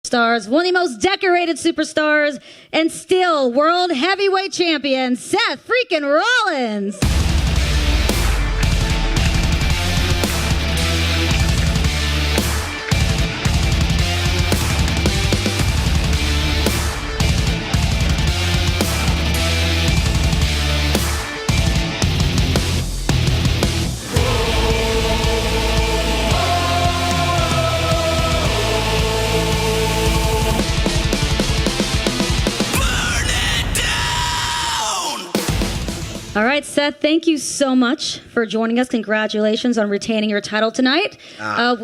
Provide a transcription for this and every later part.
stars, one of the most decorated superstars, and still world heavyweight champion, Seth freaking Rollins. All right, Seth, thank you so much for joining us. Congratulations on retaining your title tonight. Yeah,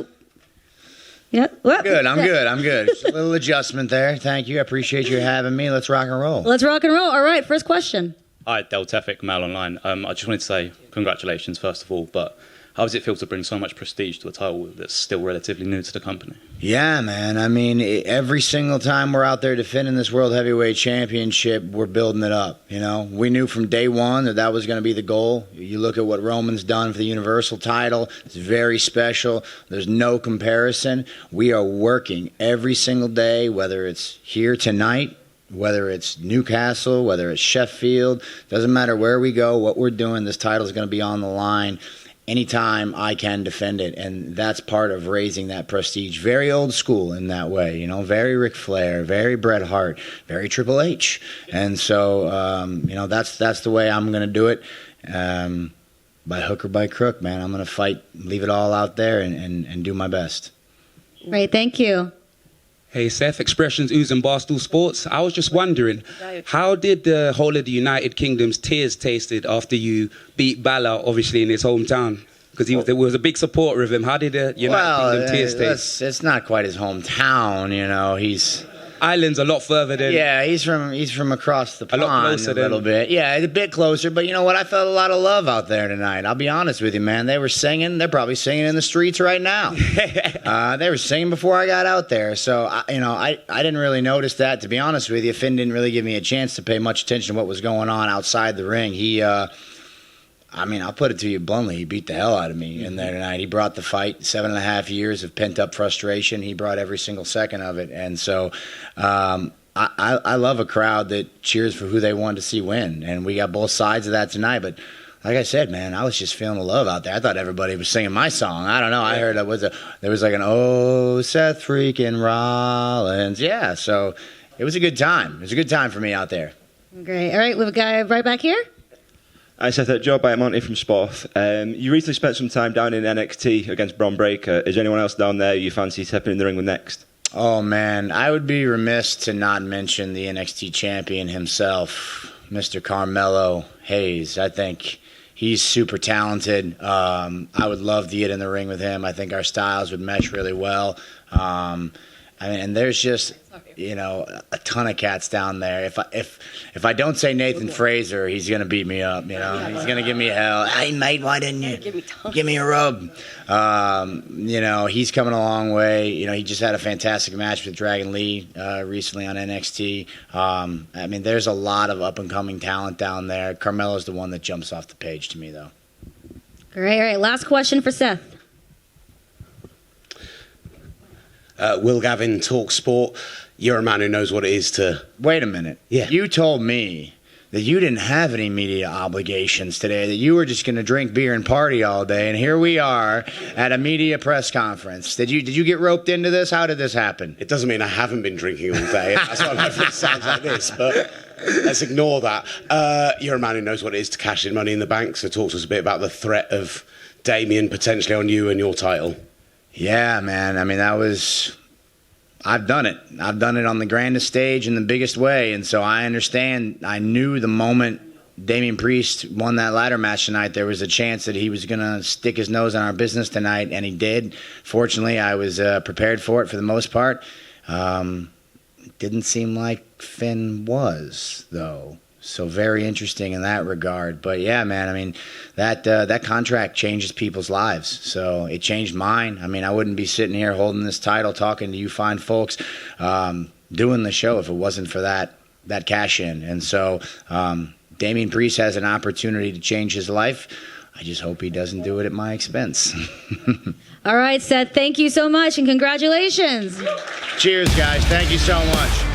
good. I'm good. Just a little adjustment there. Thank you. I appreciate you having me. Let's rock and roll. Let's rock and roll. All right, first question. Hi, Del Tefik, Mail Online. I just wanted to say congratulations, first of all, but how does it feel to bring so much prestige to a title that's still relatively new to the company? Yeah, man. I mean, every single time we're out there defending this World Heavyweight Championship, we're building it up, you know? We knew from day one that was going to be the goal. You look at what Roman's done for the Universal title. It's very special. There's no comparison. We are working every single day, whether it's here tonight, whether it's Newcastle, whether it's Sheffield. Doesn't matter where we go, what we're doing, this title is going to be on the line anytime I can defend it, and that's part of raising that prestige. Very old school in that way, you know, very Ric Flair, very Bret Hart, very Triple H, and so you know, that's the way I'm going to do it, by hook or by crook, man. I'm going to fight, leave it all out there, and do my best. Great, thank you. Hey, Seth, Expressions, Ooze and Barstool Sports. I was just wondering, how did the whole of the United Kingdom's tears tasted after you beat Balor, obviously, in his hometown? Because there was a big supporter of him. How did the United Kingdom tears taste? It's not quite his hometown, you know. Ireland's a lot further than... Yeah, he's from across the pond a lot closer a little bit. Yeah, a bit closer, but you know what? I felt a lot of love out there tonight. I'll be honest with you, man. They were singing. They're probably singing in the streets right now. They were singing before I got out there. So, I didn't really notice that, to be honest with you. Finn didn't really give me a chance to pay much attention to what was going on outside the ring. I'll put it to you bluntly, he beat the hell out of me in there tonight. He brought the fight, 7.5 years of pent-up frustration. He brought every single second of it. And so I love a crowd that cheers for who they want to see win. And we got both sides of that tonight. But like I said, man, I was just feeling the love out there. I thought everybody was singing my song. I don't know. I heard there was like an, oh, Seth freaking Rollins. Yeah, so it was a good time. It was a good time for me out there. Great. All right, we have a guy right back here. Hi, Seth. Joe Monty from Sport. You recently spent some time down in NXT against Bron Breakker. Is there anyone else down there you fancy stepping in the ring with next? Oh, man. I would be remiss to not mention the NXT champion himself, Mr. Carmelo Hayes. I think he's super talented. I would love to get in the ring with him. I think our styles would mesh really well. And there's just, a ton of cats down there. If I don't say Nathan Fraser, he's going to beat me up, He's going to give me hell. Hey, mate, why didn't you give me a rub? He's coming a long way. He just had a fantastic match with Dragon Lee recently on NXT. There's a lot of up-and-coming talent down there. Carmelo's the one that jumps off the page to me, though. Great. All right, last question for Seth. Will Gavin, Talk Sport. You're a man who knows what it is to... Wait a minute. Yeah. You told me that you didn't have any media obligations today, that you were just going to drink beer and party all day, and here we are at a media press conference. Did you get roped into this? How did this happen? It doesn't mean I haven't been drinking all day. That's why it sounds like this, but let's ignore that. You're a man who knows what it is to cash in Money in the Bank, so talk to us a bit about the threat of Damien potentially on you and your title. Yeah, man. I've done it. I've done it on the grandest stage in the biggest way, and so I understand. I knew the moment Damian Priest won that ladder match tonight, there was a chance that he was going to stick his nose on our business tonight, and he did. Fortunately, I was prepared for it for the most part. It didn't seem like Finn was, though. So very interesting in that regard. But yeah, man, that contract changes people's lives. So it changed mine. I wouldn't be sitting here holding this title, talking to you fine folks, doing the show if it wasn't for that cash in. And so Damian Priest has an opportunity to change his life. I just hope he doesn't do it at my expense. All right, Seth, thank you so much and congratulations. Cheers, guys. Thank you so much.